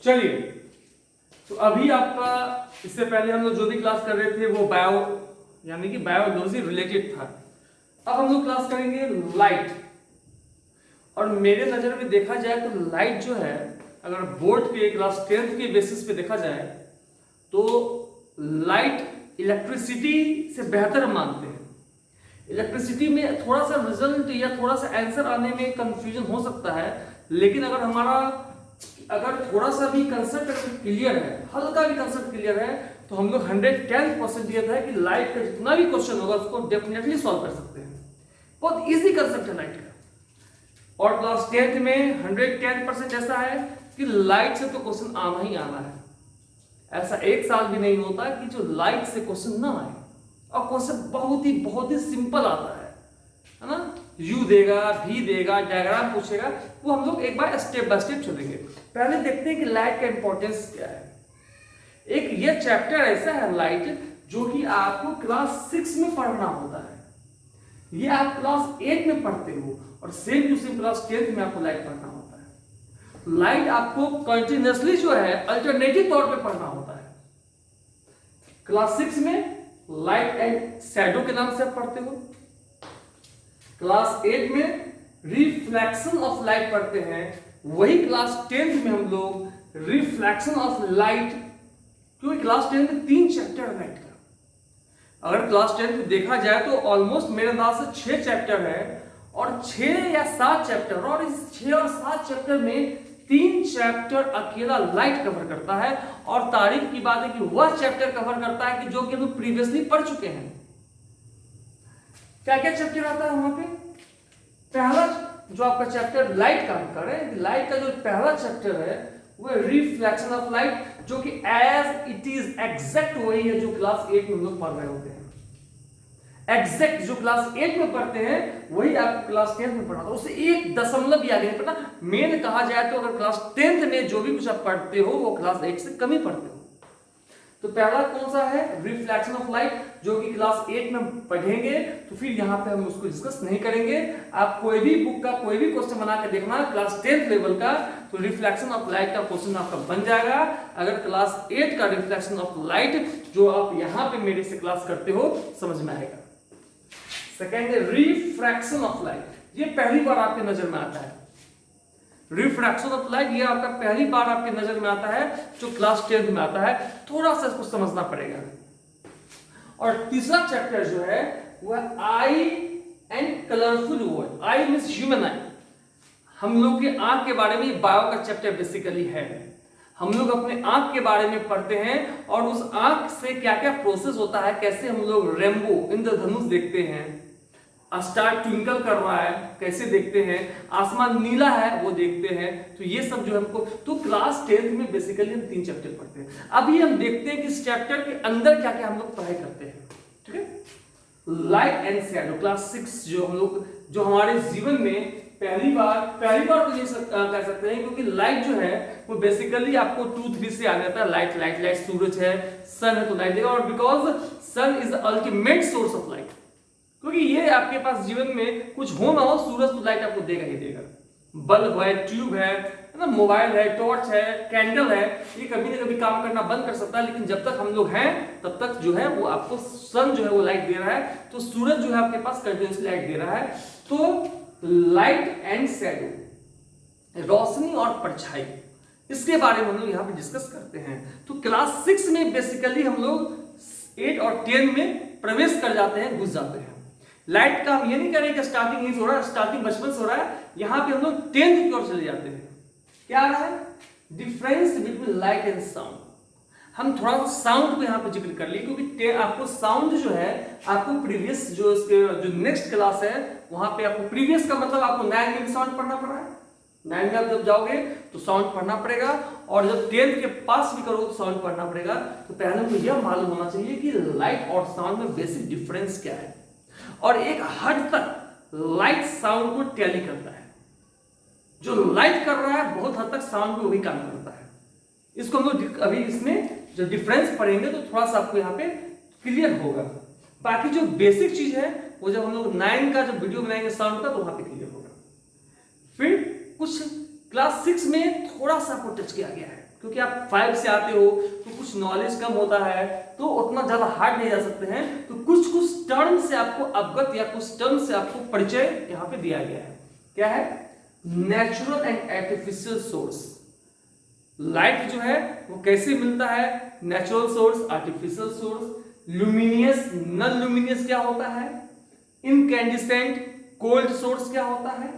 चलिए, तो अभी आपका इससे पहले हम लोग जो भी क्लास कर रहे थे वो बायो यानी कि बायोलॉजी रिलेटेड था। अब हम लोग क्लास करेंगे लाइट। और मेरे नज़र में देखा जाए तो लाइट जो है, अगर बोर्ड के क्लास 10th के बेसिस पे देखा जाए तो लाइट इलेक्ट्रिसिटी से बेहतर मानते हैं। इलेक्ट्रिसिटी में थोड़ा सा रिजल्ट या थोड़ा सा आंसर आने में कंफ्यूजन हो सकता है, लेकिन अगर थोड़ा सा भी कंसेप्ट क्लियर है, हल्का भी कंसेप्ट क्लियर है, तो हम लोग 110% ये है कि लाइट का जितना भी क्वेश्चन होगा उसको डेफिनेटली सॉल्व कर सकते हैं। बहुत इजी कंसेप्ट है लाइट का। और क्लास 10th में 110% ऐसा है कि लाइट से तो क्वेश्चन आना ही आना है। ऐसा एक साल भी नहीं होता कि जो लाइट से क्वेश्चन ना आए, और क्वेश्चन बहुत ही सिंपल आता है ना। यू देगा, भी देगा, डायग्राम पूछेगा, वो हम लोग एक बार स्टेप बाय स्टेप चलेंगे। पहले देखते हैं कि लाइट का इंपॉर्टेंस क्या है। एक ये चैप्टर ऐसा है लाइट जो कि आपको क्लास 6 में पढ़ना होता है। ये आप क्लास 8 में पढ़ते हो और same to same class 10th में आपको लाइट पढ़ना होता है। लाइट आपको कंटिन्यूअसली जो है अल्टरनेटिव तौर पे पढ़ना होता है। क्लास 6 में लाइट एंड शैडो के नाम से आप पढ़ते हो। क्लास 8 में रिफ्लेक्शन ऑफ लाइट पढ़ते हैं। वही क्लास 10th में हम लोग रिफ्लेक्शन ऑफ लाइट, क्योंकि क्लास 10th में 3 चैप्टर है लाइट का। अगर क्लास 10th में देखा जाए तो ऑलमोस्ट मेरे अंदाज से 6 चैप्टर है, और 6 या 7 चैप्टर, और इस 6 और 7 चैप्टर में 3 चैप्टर अकेला लाइट कवर करता है। और तारीफ की बात है कि वह चैप्टर कवर करता है कि जो कि हम प्रीवियसली पढ़ चुके हैं। क्या क्या चैप्टर आता है वहां पे? पहला जो आपका चैप्टर लाइट का हम कर रहे हैं, लाइट का जो पहला चैप्टर है वो रिफ्लेक्शन ऑफ लाइट, जो कि एज इट इज एग्जैक्ट वही है जो क्लास 8 में हम लोग पढ़ रहे होते हैं। एग्जैक्ट जो क्लास 8 में पढ़ते हैं वही आप क्लास 10th में पढ़ा, उससे 1 दशमलव भी आगे नहीं पढ़ना। मेन कहा जाए तो अगर क्लास 10th में जो भी कुछ आप पढ़ते हो वो क्लास 8 से कम ही पढ़ते हो। तो पहला कौन सा है? रिफ्लेक्शन ऑफ लाइट, जो कि क्लास 8 में पढ़ेंगे, तो फिर यहाँ पे हम उसको डिस्कस नहीं करेंगे। आप कोई भी बुक का कोई भी क्वेश्चन बना के देखना क्लास 10th लेवल का, तो रिफ्लेक्शन ऑफ लाइट का क्वेश्चन आपका बन जाएगा। अगर क्लास 8 का रिफ्लेक्शन ऑफ लाइट जो आप यहाँ पे मेरे से क्लास करते हो समझ में आएगा। सेकेंड है रिफ्रैक्शन ऑफ लाइट। ये पहली बार आपके नजर में आता है। रिफ्रैक्शन ऑफ लाइट ये आपका पहली बार आपके नजर में आता है जो क्लास 10th में आता है। थोड़ा सा इसको समझना पड़ेगा। और तीसरा चैप्टर जो है वह eye and colourful world. Eye means human eye. हम लोग के आंख के बारे में बायो का चैप्टर बेसिकली है। हम लोग अपने आंख के बारे में पढ़ते हैं और उस आंख से क्या क्या प्रोसेस होता है, कैसे हम लोग रेनबो इंद्रधनुष देखते हैं, स्टार ट्विंकल कर रहा है कैसे देखते हैं, आसमान नीला है वो देखते हैं। तो ये सब जो हमको, तो क्लास 10th में बेसिकली हम 3 चैप्टर पढ़ते हैं। अभी हम देखते हैं कि इस चैप्टर के अंदर क्या क्या हम लोग पढ़ाई करते हैं। ठीक है। लाइट एंड शैडो क्लास 6 जो हम लोग, जो हमारे जीवन में पहली बार तो ये कह सकते हैं, क्योंकि लाइट जो है वो बेसिकली आपको 2-3 से आ जाता है। लाइट सूरज है, सन है तो लाइट देगा। और because sun is the ultimate source of light, क्योंकि ये आपके पास जीवन में कुछ हो ना हो, सूरज तो लाइट आपको देगा ही देगा। बल्ब है, ट्यूब है ना, मोबाइल है, टॉर्च है, कैंडल है, ये कभी ना कभी काम करना बंद कर सकता है, लेकिन जब तक हम लोग हैं तब तक जो है वो आपको सन जो है वो लाइट दे रहा है। तो सूरज जो है आपके पास कंटिन्यूसली लाइट दे रहा है। तो लाइट एंड शैडो, रोशनी और परछाई, इसके बारे में हम लोग यहाँ पे डिस्कस करते हैं। तो क्लास 6 में बेसिकली हम लोग 8 और 10 में प्रवेश कर जाते हैं, घुस जाते हैं। लाइट का हम ये नहीं करें कि स्टार्टिंग ही हो रहा है, स्टार्टिंग बचपन से हो रहा है। यहाँ पे हम लोग 10th की ओर चले जाते हैं। क्या आ रहा है? Difference between light and sound. हम थोड़ा सा साउंड को यहाँ पे जिक्र कर लिए, क्योंकि आपको साउंड जो है आपको प्रीवियस जो इसके जो नेक्स्ट क्लास है वहां पे आपको प्रीवियस का मतलब आपको 9 में भी साउंड पढ़ना पड़ रहा है। 9 में आप जब जाओगे तो साउंड पढ़ना पड़ेगा, और जब 10th के पास भी करोगे तो साउंड पढ़ना पड़ेगा। तो पहले हमको यह मालूम होना चाहिए कि लाइट और साउंड में बेसिक डिफरेंस क्या है। और एक हद तक लाइट साउंड को टैली करता है। जो लाइट कर रहा है बहुत हद तक साउंड भी वही काम करता है। इसको हम लोग अभी इसमें जो डिफरेंस पढ़ेंगे तो थोड़ा सा आपको यहाँ पे क्लियर होगा। बाकी जो बेसिक चीज है वो जब हम लोग 9 का जब वीडियो बनाएंगे साउंड का तो वहां पे क्लियर होगा। फिर कुछ क्लास 6 में थोड़ा सा आपको टच किया गया है, क्योंकि आप 5 से आते हो तो कुछ नॉलेज कम होता है, तो उतना ज्यादा हार्ड नहीं जा सकते हैं, तो कुछ कुछ टर्म से आपको अवगत या कुछ टर्म से आपको परिचय यहाँ पे दिया गया है। क्या है? Natural and artificial source. Light जो है वो कैसे मिलता है? Natural source, artificial source. Luminous, non luminous क्या होता है? इनकैंडिसेंट, कोल्ड सोर्स क्या होता है?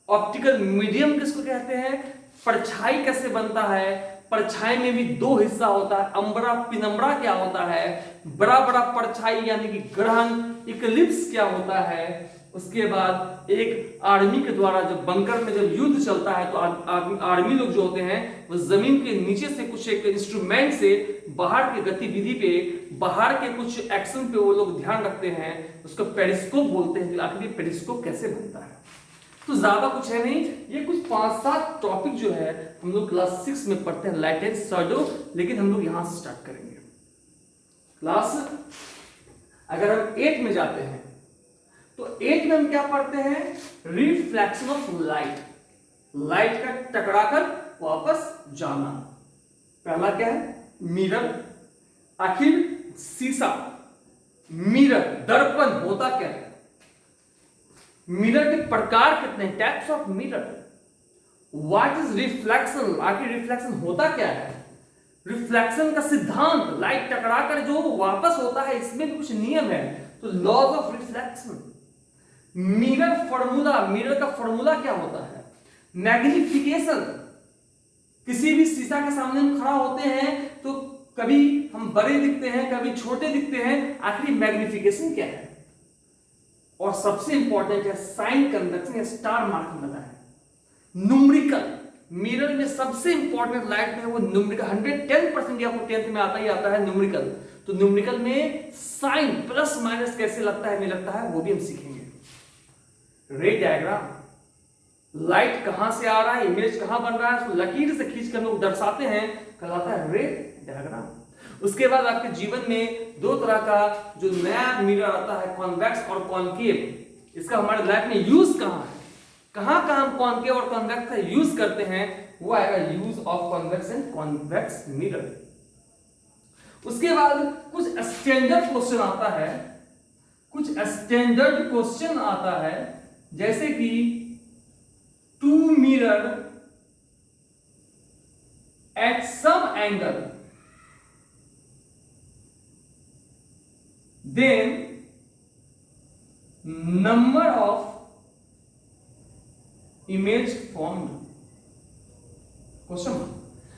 ऑप्टिकल मीडियम किसको कहते हैं? परछाई कैसे बनता है? परछाई में भी 2 हिस्सा होता है, अम्बरा पिनम्बरा क्या होता है? बड़ा बड़ा परछाई यानी कि ग्रहण, इक्लिप्स क्या होता है? उसके बाद एक आर्मी के द्वारा जब बंकर में जब युद्ध चलता है तो आर्मी लोग जो होते हैं वो जमीन के नीचे से कुछ एक इंस्ट्रूमेंट से बाहर के गतिविधि पे, बाहर के कुछ एक्शन पे वो लोग ध्यान रखते हैं, उसको पेरिस्कोप बोलते हैं। आखिर ये पेरिस्कोप कैसे बनता है? तो ज्यादा कुछ है नहीं, ये कुछ 5-7 टॉपिक जो है हम लोग क्लास 6 में पढ़ते हैं, लाइट एंड शैडो, लेकिन हम लोग यहां से स्टार्ट करेंगे। क्लास अगर हम 8 में जाते हैं तो 8 में हम क्या पढ़ते हैं? रिफ्लेक्शन ऑफ लाइट, लाइट का टकराकर वापस जाना। पहला क्या है? मिरर। आखिर शीशा, मिरर, दर्पण होता क्या है? मिरर के प्रकार कितने? Types of mirror. What is reflection? आखिर रिफ्लेक्शन होता क्या है? रिफ्लेक्शन का सिद्धांत, लाइट टकराकर जो वापस होता है, इसमें भी कुछ नियम है, तो laws of reflection. Mirror formula, mirror का फॉर्मूला क्या होता है? मैग्निफिकेशन। किसी भी शीशा के सामने हम खड़ा होते हैं तो कभी हम बड़े दिखते हैं, कभी छोटे दिखते हैं, आखिर मैग्निफिकेशन क्या है? और सबसे इंपॉर्टेंट है साइन कन्वेक्शन या स्टार मार्क लगा है। न्यूमेरिकल, मिरर में सबसे इंपॉर्टेंट लाइट में वो न्यूमेरिकल 110% आपको 10th में आता ही आता है न्यूमेरिकल। तो न्यूमेरिकल में साइन प्लस माइनस कैसे लगता है, नहीं लगता है, वो भी हम सीखेंगे। रे डायग्राम, लाइट कहां से आ रहा है, इमेज कहां बन रहा है, उसको लकीर से खींच कर लोग दर्शाते हैं, कहलाता है रे डायग्राम। उसके बाद आपके जीवन में 2 तरह का जो नया मिरर आता है, कॉन्वेक्स और कॉन्केव। इसका हमारे लाइफ में यूज कहां है, कहां हम कॉन्केव और कॉन्वेक्स का यूज करते हैं, वो आएगा use of convex and convex mirror. उसके बाद कुछ स्टैंडर्ड क्वेश्चन आता है, कुछ स्टैंडर्ड क्वेश्चन आता है, जैसे कि two mirror at some angle, then number of image formed। Question,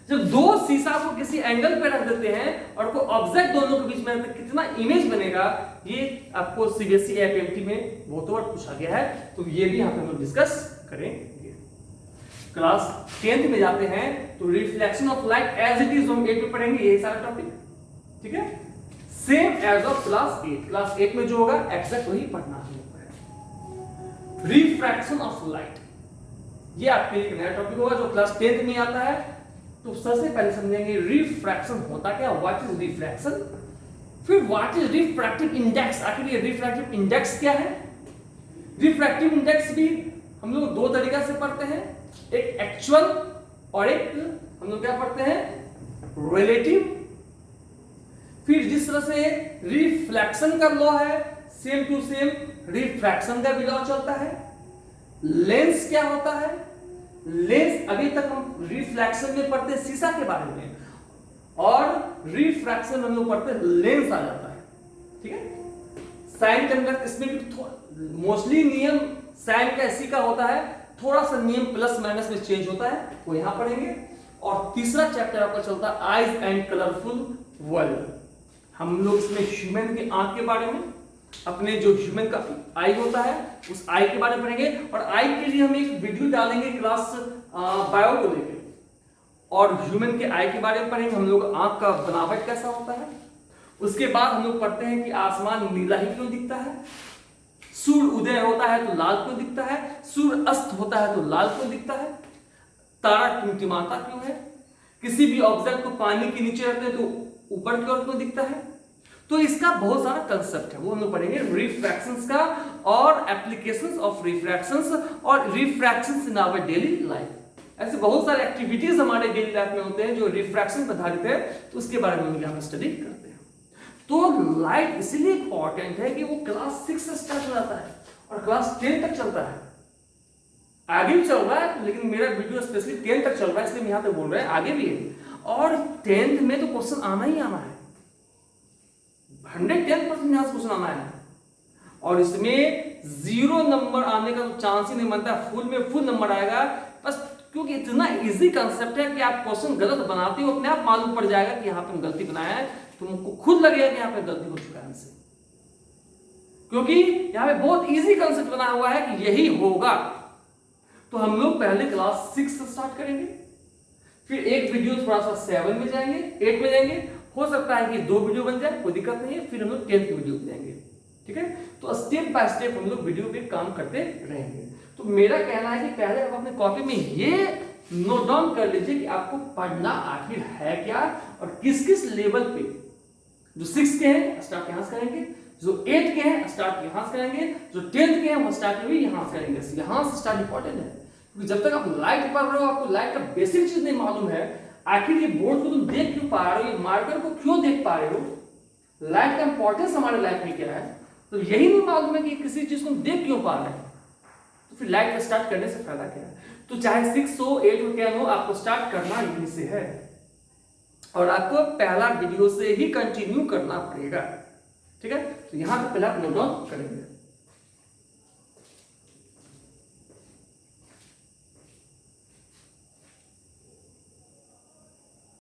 जब 2 शीशा को किसी एंगल पे रख देते हैं और कोई ऑब्जेक्ट दोनों के बीच में रखते कितना इमेज बनेगा, ये आपको सीबीएसई एफएमटी में बहुत बार पूछा गया है, तो ये भी यहां पे हम लोग डिस्कस करेंगे। क्लास 10th में जाते हैं तो reflection of light as it is हम 8 में पढ़ेंगे, यही सारा टॉपिक, ठीक है, same as of class 8। Class 8 में जो होगा एग्जैक्ट वही पढ़ना है। रिफ्रैक्शन ऑफ लाइट, ये आपके लिए नया टॉपिक होगा जो क्लास 10th में आता है। तो सबसे पहले समझेंगे रिफ्रैक्शन होता क्या, व्हाट इज रिफ्रैक्शन, फिर व्हाट इज रिफ्रैक्टिव इंडेक्स। आखिर ये रिफ्रैक्टिव इंडेक्स क्या है? रिफ्रैक्टिव इंडेक्स भी हम लोग 2 तरीका से पढ़ते हैं, एक एक्चुअल और एक हम लोग क्या पढ़ते हैं, रिलेटिव। फिर जिस तरह से रिफ्लेक्शन का लॉ है, सेम टू सेम रिफ्रैक्शन का भी लॉ चलता है। लेंस क्या होता है? लेंस अभी तक हम रिफ्लेक्शन में पढ़ते हैं शीशा के बारे में, और रिफ्रैक्शन हम लोग पढ़ते हैं लेंस आ जाता है, ठीक है। साइन कन्वेक्स, इसमें भी मोस्टली नियम साइन का इसी का होता है, थोड़ा सा नियम प्लस माइनस में चेंज होता है, वो यहां पढ़ेंगे। और तीसरा चैप्टर आपका चलता है आइज एंड कलरफुल वर्ल्ड। हम लोग इसमें ह्यूमन की आंख के बारे में, अपने जो ह्यूमन का आई होता है उस आई के बारे में पढ़ेंगे, और आई के लिए हम एक वीडियो डालेंगे क्लास बायो को लेकर, और ह्यूमन के आई के बारे में पढ़ेंगे, हम लोग आंख का बनावट कैसा होता है। उसके बाद हम लोग पढ़ते हैं कि आसमान नीला ही क्यों दिखता है, सूर्य उदय होता है तो लाल क्यों दिखता है, सूर्य अस्त होता है तो लाल क्यों दिखता है, तारा टिमटिमाता क्यों है, किसी भी ऑब्जेक्ट को पानी के नीचे रखते हैं तो ऊपर की ओर क्यों दिखता है। तो इसका बहुत सारा कंसेप्ट है, वो हम लोग पढ़ेंगे रिफ्रैक्शंस का, और एप्लीकेशंस ऑफ रिफ्रैक्शंस और रिफ्रैक्शंस इन आवर डेली लाइफ। ऐसे बहुत सारे एक्टिविटीज हमारे डेली लाइफ में होते हैं जो रिफ्रैक्शन पर आधारित है, तो उसके बारे में हम यहाँ स्टडी करते हैं। तो लाइट इसलिए इंपॉर्टेंट है कि वो क्लास 6 से स्टार्ट हो जाता है और क्लास 10 तक चलता है। आगे भी चल रहा है, लेकिन मेरा वीडियो स्पेशली 10 तक चल रहा है, इसलिए हम यहाँ पे बोल रहे हैं, आगे भी है। और 10th में तो क्वेश्चन आना ही आना है, 110% यहाँ से क्वेश्चन आना है, और इसमें 0 नंबर आने का तो चांस ही नहीं बनता, फुल में फुल नंबर आएगा। बस क्योंकि इतना इजी कंसेप्ट है कि आप क्वेश्चन गलत बनाते हो, अपने आप मालूम पड़ जाएगा कि यहाँ पे हम गलती बनाया है, तुमको खुद लगेगा कि यहाँ पे गलती हो चुका है हमसे, क्योंकि यहाँ पे बहुत इजी कंसेप्ट बना हुआ है कि यही होगा। तो हम लोग पहले क्लास 6 से स्टार्ट करेंगे, फिर एक वीडियो थोड़ा सा 7 में जाएंगे, 8 में जाएंगे, हो सकता है कि 2 वीडियो बन जाए, कोई दिक्कत नहीं है, फिर हम लोग 10th की वीडियो पे जाएंगे। ठीक है, तो स्टेप बाय स्टेप हम लोग वीडियो पे काम करते रहेंगे। तो मेरा कहना है कि पहले आप अपने कॉपी में ये नोट डाउन कर लीजिए कि आपको पढ़ना आखिर है क्या, और किस किस लेवल पे। जो 6 के हैं स्टार्ट यहां से करेंगे, जो 8 के हैं स्टार्ट यहां से करेंगे, जो 10th के हैं वो स्टार्ट भी यहां से करेंगे। यहां से स्टार्ट इंपॉर्टेंट है, क्योंकि जब तक आप लाइट पढ़ रहे हो, आपको लाइट का बेसिक चीज नहीं मालूम है, आखिर ये बोर्ड को तुम देख क्यों पा रहे हो, ये मार्कर को क्यों देख पा रहे हो, लाइट का इंपॉर्टेंस हमारे लाइफ में क्या है, तो यही नहीं मालूम है कि किसी चीज को हम देख क्यों पा रहे हैं, तो फिर लाइट का स्टार्ट करने से फायदा क्या है। तो चाहे 6 हो 8 हो 10 हो, आपको स्टार्ट करना यहीं से है, और आपको पहला वीडियो से ही कंटिन्यू करना पड़ेगा। ठीक है, तो यहां पे पहला नोट डाउन करेंगे।